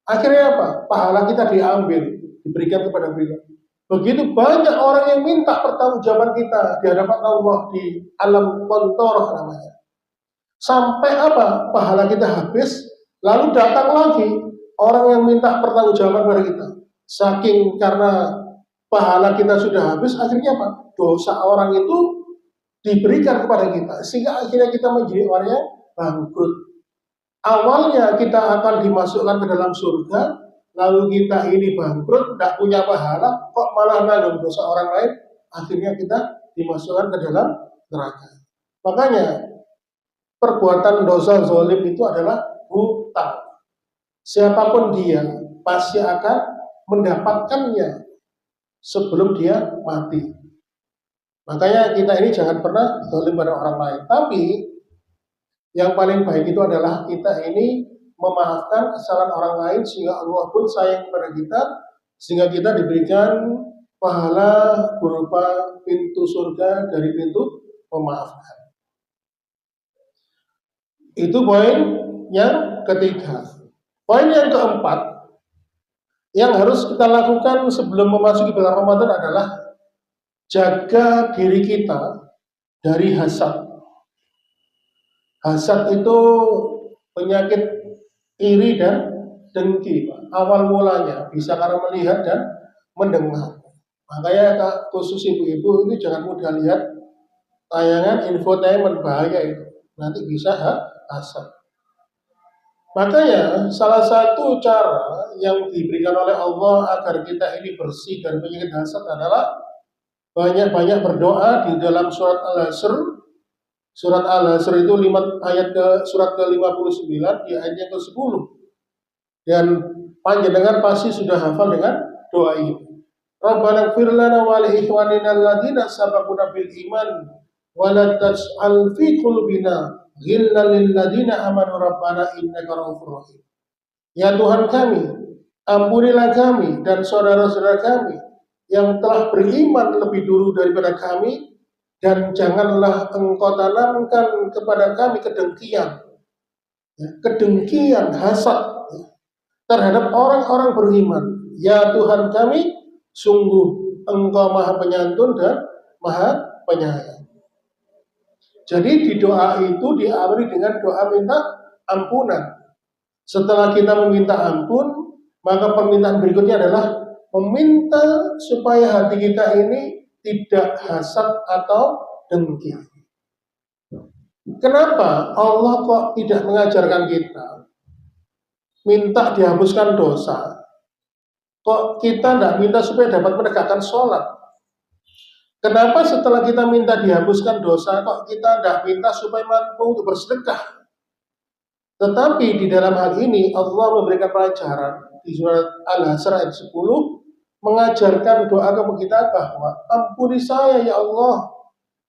Akhirnya apa? Pahala kita diambil, diberikan kepada beliau. Begitu banyak orang yang minta pertanggungjawaban kita di hadapan Allah di alam kontor namanya. Sampai apa? Pahala kita habis, lalu datang lagi orang yang minta pertanggungjawaban kepada kita. Saking karena pahala kita sudah habis, akhirnya apa? Dosa orang itu diberikan kepada kita, sehingga akhirnya kita menjadi orang yang bangkrut. Awalnya kita akan dimasukkan ke dalam surga, lalu kita ini bangkrut, tidak punya pahala, kok malah nanggung dosa orang lain, akhirnya kita dimasukkan ke dalam neraka. Makanya perbuatan dosa zalim itu adalah hutang. Siapapun dia pasti akan mendapatkannya sebelum dia mati. Makanya kita ini jangan pernah zalim pada orang lain. Tapi yang paling baik itu adalah kita ini memaafkan kesalahan orang lain sehingga Allah pun sayang kepada kita, sehingga kita diberikan pahala berupa pintu surga dari pintu memaafkan. Itu poin yang ketiga. Poin yang keempat yang harus kita lakukan sebelum memasuki bulan Ramadan adalah jaga diri kita dari hasad. Hasad itu penyakit iri dan dengki, Pak. Awal mulanya bisa karena melihat dan mendengar. Makanya khusus ibu-ibu ini jangan mudah lihat tayangan infotainment, bahaya itu. Nanti bisa hasad. Makanya salah satu cara yang diberikan oleh Allah agar kita ini bersih dari penyakit hasad adalah banyak-banyak berdoa di dalam surat Al-Hasr. Surat Al-Hasr itu surat ke-59 di ayat yang ke-10. Dan panjenengan pasti sudah hafal dengan doa ini. Rabbana ighfir lana wa li ikhwanina alladziina sabaquna bil iman wa la taj'al fi qulubina ghillan lil ladziina amanu rabbana innaka ra'ufur rahim. Ya Tuhan kami, ampunilah kami dan saudara-saudara kami yang telah beriman lebih dulu daripada kami, dan janganlah engkau tanamkan kepada kami kedengkian, kedengkian, hasad terhadap orang-orang beriman. Ya Tuhan kami, sungguh engkau maha penyantun dan maha penyayang. Jadi di doa itu diawali dengan doa minta ampunan. Setelah kita meminta ampun, maka permintaan berikutnya adalah meminta supaya hati kita ini tidak hasad atau dengki. Kenapa Allah kok tidak mengajarkan kita minta dihapuskan dosa? Kok kita tidak minta supaya dapat menegakkan sholat? Kenapa setelah kita minta dihapuskan dosa, kok kita tidak minta supaya mampu untuk bersedekah? Tetapi di dalam hal ini Allah memberikan pelajaran di surat Al-Hasr ayat 10, mengajarkan doa kepada kita bahwa ampuni saya ya Allah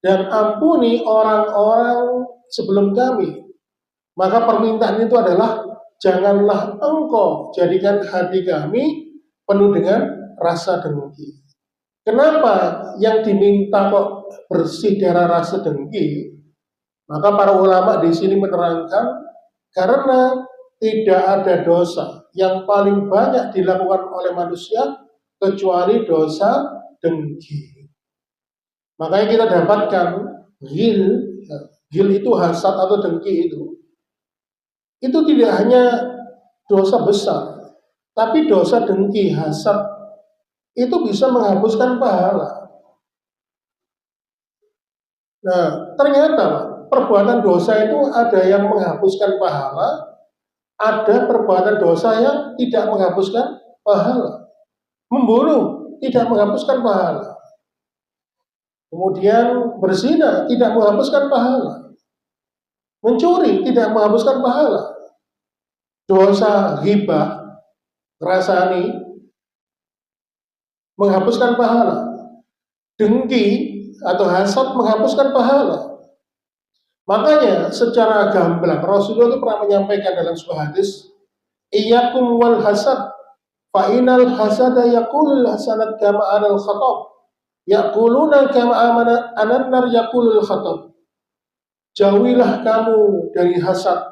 dan ampuni orang-orang sebelum kami. Maka permintaan itu adalah janganlah engkau jadikan hati kami penuh dengan rasa dengki. Kenapa yang diminta kok bersih dari rasa dengki? Maka para ulama di sini menerangkan karena tidak ada dosa yang paling banyak dilakukan oleh manusia kecuali dosa dengki. Makanya kita dapatkan ghil itu hasad atau dengki itu tidak hanya dosa besar, tapi dosa dengki, hasad itu bisa menghapuskan pahala. Nah, ternyata perbuatan dosa itu ada yang menghapuskan pahala, ada perbuatan dosa yang tidak menghapuskan pahala. Membunuh tidak menghapuskan pahala. Kemudian berzina tidak menghapuskan pahala. Mencuri tidak menghapuskan pahala. Dosa ghibah, rasani menghapuskan pahala. Dengki atau hasad menghapuskan pahala. Makanya secara gamblang Rasulullah itu pernah menyampaikan dalam sebuah hadis, iyyakum wal hasad fa inal hasada yaqulul hasanat kama anal khatab yaquluna kama amana anan-nar yaqulul khatab. Jauhilah kamu dari hasad.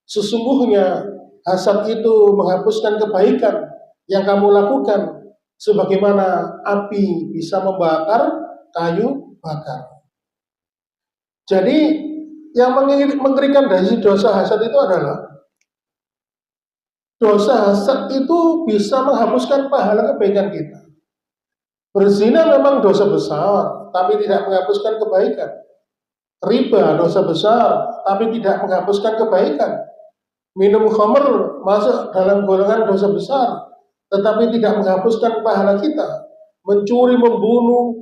Sesungguhnya hasad itu menghapuskan kebaikan yang kamu lakukan sebagaimana api bisa membakar kayu bakar. Jadi yang mengerikan dari dosa hasad itu adalah dosa hasad itu bisa menghapuskan pahala kebaikan kita. Berzina memang dosa besar, tapi tidak menghapuskan kebaikan. Riba dosa besar, tapi tidak menghapuskan kebaikan. Minum khamr masuk dalam golongan dosa besar, tetapi tidak menghapuskan pahala kita. Mencuri, membunuh,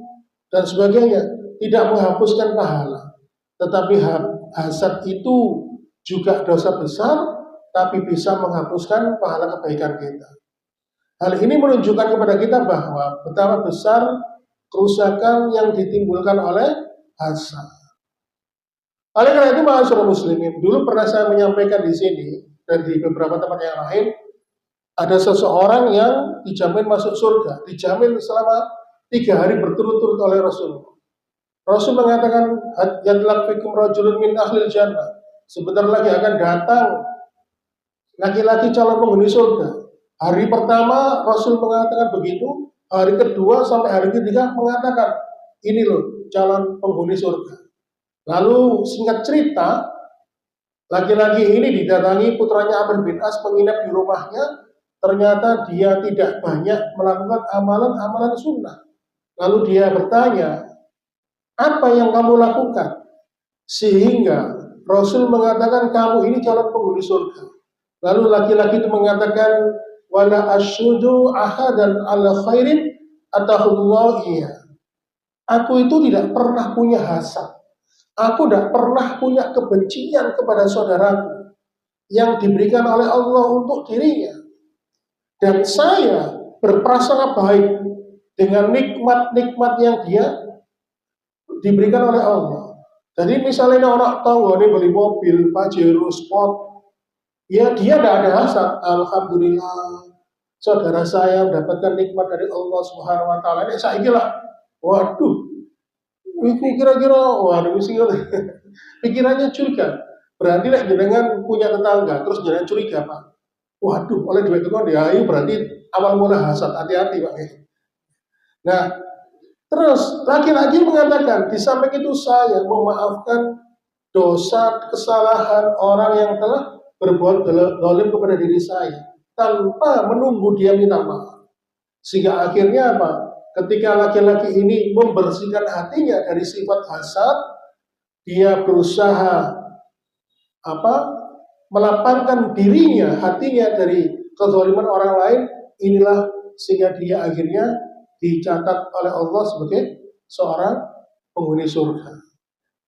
dan sebagainya tidak menghapuskan pahala. Tetapi hasad itu juga dosa besar, tapi bisa menghapuskan pahala kebaikan kita. Hal ini menunjukkan kepada kita bahwa betapa besar kerusakan yang ditimbulkan oleh hasad. Oleh karena itu, ma'asyiral muslimin, dulu pernah saya menyampaikan di sini dan di beberapa tempat yang lain, ada seseorang yang dijamin masuk surga, dijamin selama 3 hari berturut-turut oleh Rasul. Rasul mengatakan, yadlaq fikum rajulun min ahlil jannah. Sebentar lagi akan datang laki-laki calon penghuni surga. Hari pertama Rasul mengatakan begitu, hari kedua sampai hari ketiga mengatakan, ini loh calon penghuni surga. Lalu singkat cerita, Laki-laki ini didatangi putranya Amr bin As menginap di rumahnya, ternyata dia tidak banyak melakukan amalan-amalan sunnah. Lalu dia bertanya, apa yang kamu lakukan? Sehingga Rasul mengatakan kamu ini calon penghuni surga. Lalu laki-laki itu mengatakan, wala asyudu ahadan ala khairin atahullah iya. Aku itu tidak pernah punya hasad. Aku tidak pernah punya kebencian kepada saudaraku yang diberikan oleh Allah untuk dirinya. Dan saya berprasangka baik dengan nikmat-nikmat yang dia diberikan oleh Allah. Jadi misalnya orang tahu ini beli mobil, Pajero Sport, ya dia tidak ada hasad. Alhamdulillah, saudara saya mendapatkan nikmat dari Allah Subhanahu Wa Taala. Ini saya kira, waduh, itu kira-kira, waduh, pikirannya curiga. Berarti jenengan punya tetangga, terus jenengan curiga Pak. Waduh, oleh duit itu kan ya, berarti awal mula hasad. Hati-hati Pak. Nah, terus laki-laki mengatakan, di samping itu saya memaafkan dosa kesalahan orang yang telah berbuat zalim kepada diri saya tanpa menunggu dia minta maaf. Sehingga akhirnya apa? Ketika laki-laki ini membersihkan hatinya dari sifat hasad, dia berusaha melapangkan dirinya, hatinya dari kezaliman orang lain. Inilah sehingga dia akhirnya dicatat oleh Allah sebagai seorang penghuni surga.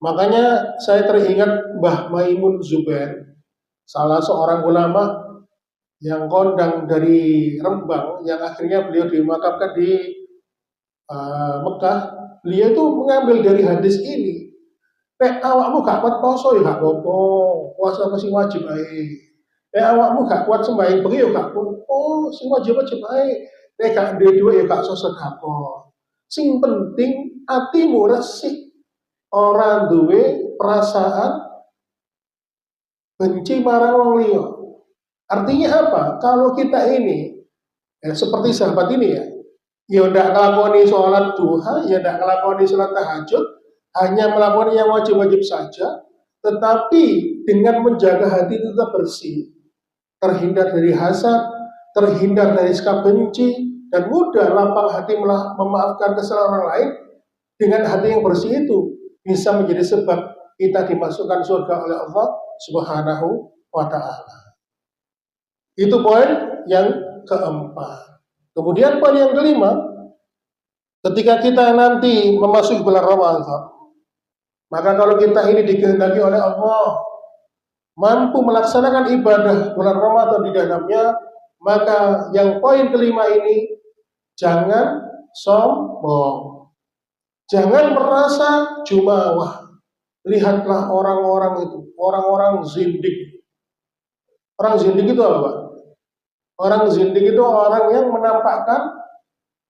Makanya saya teringat Mbah Maimun Zubair, salah seorang ulama yang kondang dari Rembang, yang akhirnya beliau dimakamkan di Mekah. Beliau itu mengambil dari hadis ini, awakmu gak kuat poso ya gak apa-apa, puasa masih wajib ae. Awakmu gak kuat sembahyang bengi ya gak apa-apa, sing wajib-wajib ae. Gak duwe duit ya gak sedekah. Sing penting atimu resik, ora duwe perasaan benci marang wong liya. Artinya apa? Kalau kita ini seperti sahabat ini ya ndak ngelakoni sholat duha, ya ndak ngelakoni sholat tahajud, hanya melakukan yang wajib-wajib saja, tetapi dengan menjaga hati itu tetap bersih, terhindar dari hasad, terhindar dari sikap benci, dan mudah lapang hati memaafkan kesalahan orang lain. Dengan hati yang bersih itu bisa menjadi sebab kita dimasukkan surga oleh Allah Subhanahu wa Ta'ala. Itu poin yang keempat. Kemudian poin yang kelima, ketika kita nanti memasuki bulan Ramadan, maka kalau kita ini dikehendaki oleh Allah mampu melaksanakan ibadah bulan Ramadan di dalamnya, maka yang poin kelima ini, jangan sombong, jangan merasa jumawah. Lihatlah orang-orang itu, orang-orang zindik. Orang zindik itu apa, Pak? Orang zindik itu orang yang menampakkan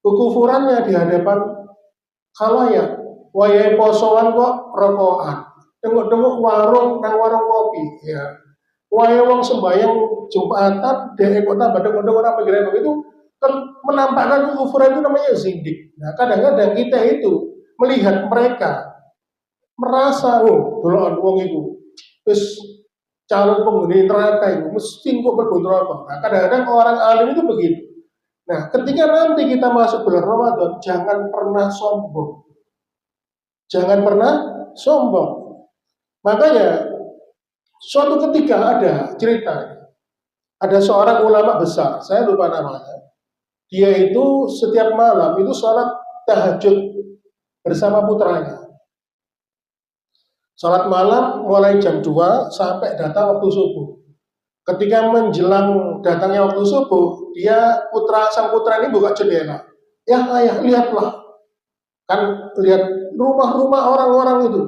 kekufurannya di hadapan khalayak. Wayai posoan kok rokokan. Tengok-tengok warung nang warung kopi, ya. Wayai wong sembahyang Jumatan, dek kok tambah tengok-tengok apa kira begitu, menampakkan kekufuran itu namanya zindik. Nah, kadang-kadang kita itu melihat mereka merasa, doloan wong itu terus calon penghuni neraka itu mesti kok berbuat neraka. Nah, kadang-kadang orang alim itu begitu. Nah, ketika nanti kita masuk bulan Ramadan, jangan pernah sombong. Jangan pernah sombong. Makanya suatu ketika ada cerita, ada seorang ulama besar, saya lupa namanya. Dia itu setiap malam itu sholat tahajud bersama putranya. Sholat malam mulai jam 2 sampai datang waktu subuh. Ketika menjelang datangnya waktu subuh, sang putra ini buka jendela. Ya ayah, lihatlah. Kan lihat rumah-rumah orang-orang itu.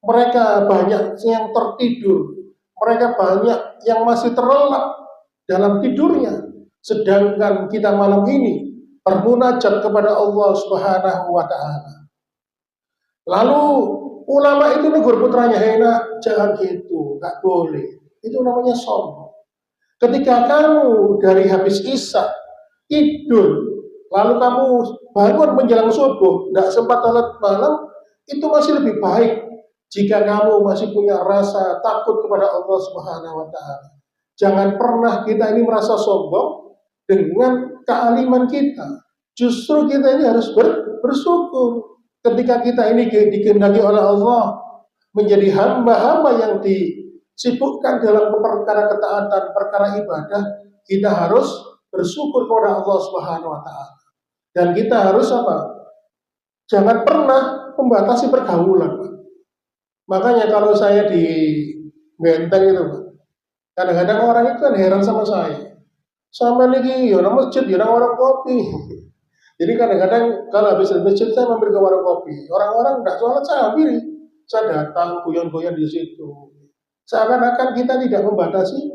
Mereka banyak yang tertidur. Mereka banyak yang masih terlelap dalam tidurnya. Sedangkan kita malam ini bermunajat kepada Allah Subhanahu wa Ta'ala. Lalu ulama itu negur putranya, "Nak, jangan gitu, nggak boleh. Itu namanya sombong. Ketika kamu dari habis isya tidur, lalu kamu bangun menjelang subuh, nggak sempat sholat malam, itu masih lebih baik Jika kamu masih punya rasa takut kepada Allah Subhanahu wa taala, jangan pernah kita ini merasa sombong dengan kealiman kita. Justru kita ini harus bersyukur ketika kita ini dikehendaki oleh Allah menjadi hamba-hamba yang disibukkan dalam perkara ketaatan, perkara ibadah. Kita harus bersyukur kepada Allah Subhanahu wa taala. Dan kita harus apa? Jangan pernah membatasi pergaulan, Pak. Makanya kalau saya di Benteng itu, Pak, kadang-kadang orang itu kan heran sama saya. Sama lagi, ya orang masjid, ya orang warung kopi. Jadi kadang-kadang kalau habis dari masjid saya mampir ke warung kopi. Orang-orang tidak sholat saya hampiri. Saya datang guyon-guyon di situ. Seakan-akan kita tidak membatasi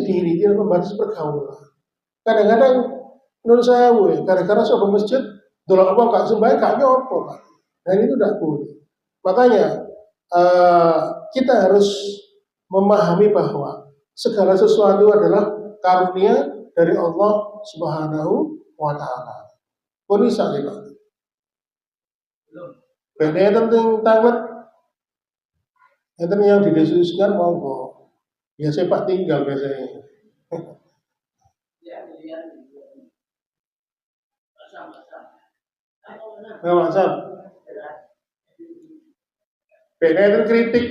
diri, tidak membatasi pergaulan. Kadang-kadang menurut saya, gara-gara saya ke masjid, dolok apa gak sembahyang gak nyopo, Pak. Dan itu tidak boleh. Makanya kita harus memahami bahwa segala sesuatu adalah karunia dari Allah Subhanahu wa taala. Pun bisa kita. Beda tentang tangan itu yang didiskusikan monggo. Ya sepak tinggal biasanya. Nah, maksud beda itu kritik.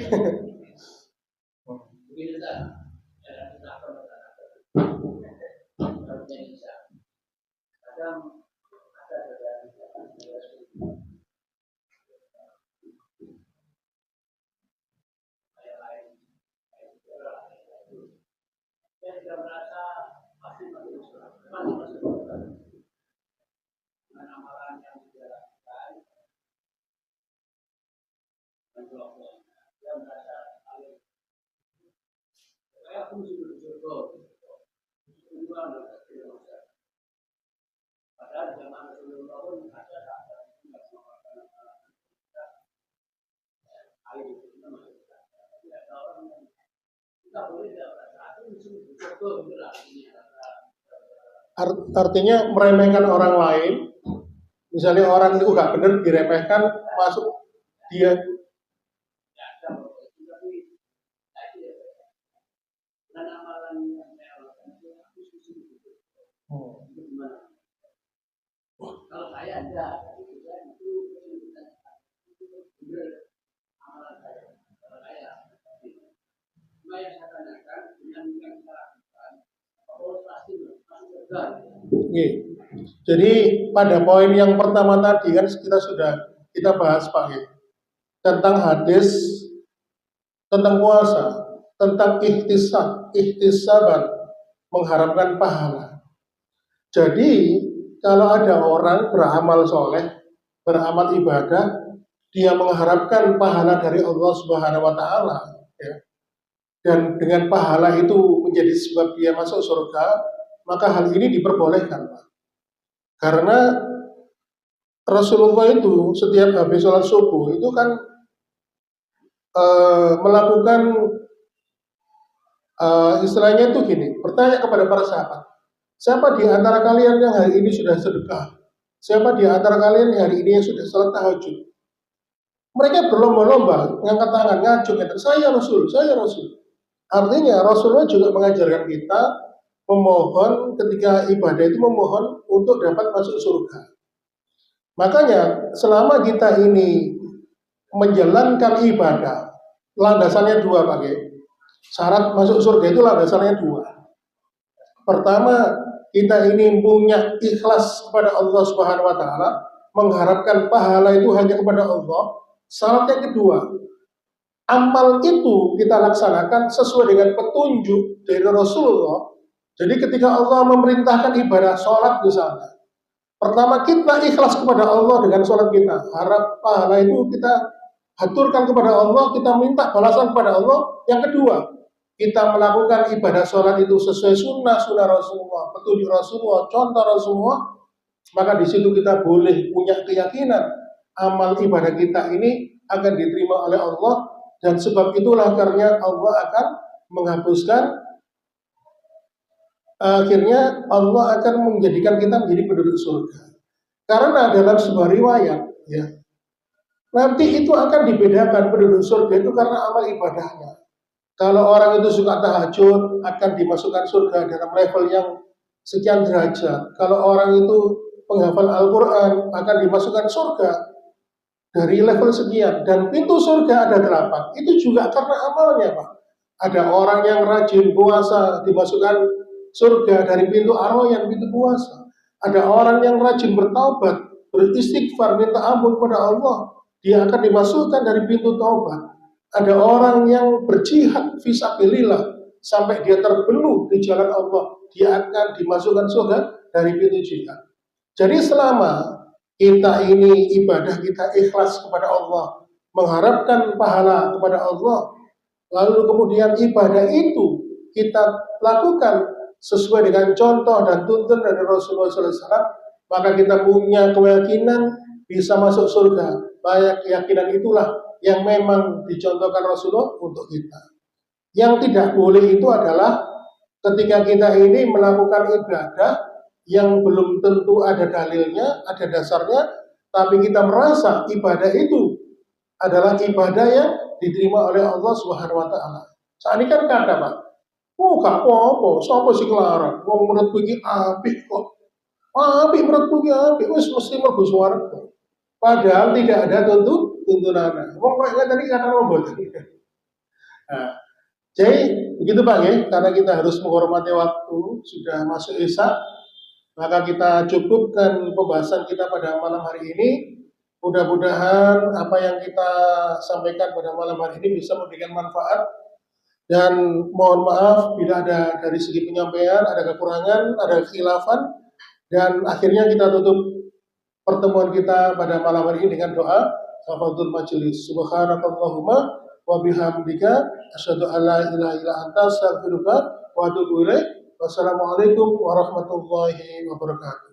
Artinya meremehkan orang lain, misalnya orang itu gak benar diremehkan, masuk dia. Kalau saya ada, jadi pada poin yang pertama tadi kan kita bahas Pak ya, tentang hadis, tentang puasa, tentang ihtisaban, mengharapkan pahala. Jadi kalau ada orang beramal soleh, beramal ibadah, dia mengharapkan pahala dari Allah Subhanahu wa taala, ya. Dan dengan pahala itu menjadi sebab dia masuk surga, maka hal ini diperbolehkan, Pak. Karena Rasulullah itu setiap habis sholat subuh itu kan melakukan istilahnya itu gini, bertanya kepada para sahabat, siapa di antara kalian yang hari ini sudah sedekah? Siapa di antara kalian yang hari ini yang sudah sholat tahajud? Mereka berlomba-lomba, ngangkat tangan, ngajung, saya Rasul, saya Rasul. Artinya Rasulullah juga mengajarkan kita memohon ketika ibadah itu memohon untuk dapat masuk surga. Makanya selama kita ini menjalankan ibadah, landasannya dua Pak. Syarat masuk surga itu landasannya dua. Pertama, kita ini punya ikhlas kepada Allah Subhanahu wa taala, mengharapkan pahala itu hanya kepada Allah. Syarat yang kedua, amal itu kita laksanakan sesuai dengan petunjuk dari Rasulullah. Jadi ketika Allah memerintahkan ibadah sholat misalnya, pertama kita ikhlas kepada Allah dengan sholat kita, harap pahala itu kita haturkan kepada Allah, kita minta balasan kepada Allah. Yang kedua, kita melakukan ibadah sholat itu sesuai sunnah Rasulullah, petunjuk Rasulullah, contoh Rasulullah, maka di situ kita boleh punya keyakinan amal ibadah kita ini akan diterima oleh Allah. Dan sebab itulah karena Allah akan menghapuskan, akhirnya Allah akan menjadikan kita menjadi penduduk surga. Karena dalam sebuah riwayat, ya, Nanti itu akan dibedakan penduduk surga itu karena amal ibadahnya. Kalau orang itu suka tahajud, akan dimasukkan surga dalam level yang sekian derajat. Kalau orang itu penghafal Al-Quran, akan dimasukkan surga dari level sekian. Dan pintu surga ada 8. Itu juga karena amalnya, Pak. Ada orang yang rajin puasa, dimasukkan surga dari pintu arroyan, pintu puasa. Ada orang yang rajin bertaubat, beristighfar, minta ampun kepada Allah, dia akan dimasukkan dari pintu taubat. Ada orang yang berjihad fisabilillah sampai dia terbunuh di jalan Allah, dia akan dimasukkan surga dari pintu jihad. Jadi selama kita ini ibadah kita ikhlas kepada Allah, mengharapkan pahala kepada Allah, lalu kemudian ibadah itu kita lakukan sesuai dengan contoh dan tuntun dari Rasulullah SAW, maka kita punya keyakinan bisa masuk surga. Banyak keyakinan itulah yang memang dicontohkan Rasulullah untuk kita. Yang tidak boleh itu adalah ketika kita ini melakukan ibadah yang belum tentu ada dalilnya, ada dasarnya, tapi kita merasa ibadah itu adalah ibadah yang diterima oleh Allah Subhanahu wa taala. Saat ini kan kata, Pak, oh gak apa-apa, sapa sing larang? Wong menurutku iki apik kok. Apik menurutku iki apik, wis mesti mlebu swarga. Padahal tidak ada tuntunan. Wong kok tadi kata robot. Nah, jadi begitu Pak ya, karena kita harus menghormati waktu, sudah masuk Isya, maka kita cukupkan pembahasan kita pada malam hari ini. Mudah-mudahan apa yang kita sampaikan pada malam hari ini bisa memberikan manfaat, dan mohon maaf bila ada dari segi penyampaian ada kekurangan, ada kekhilafan, dan akhirnya kita tutup pertemuan kita pada malam hari ini dengan doa kafaratul majelis. Subhanakallahumma wa bihamdika asyhadu an la ilaha illa anta astaghfiruka wa atubu ilaik. Wassalamualaikum warahmatullahi wabarakatuh.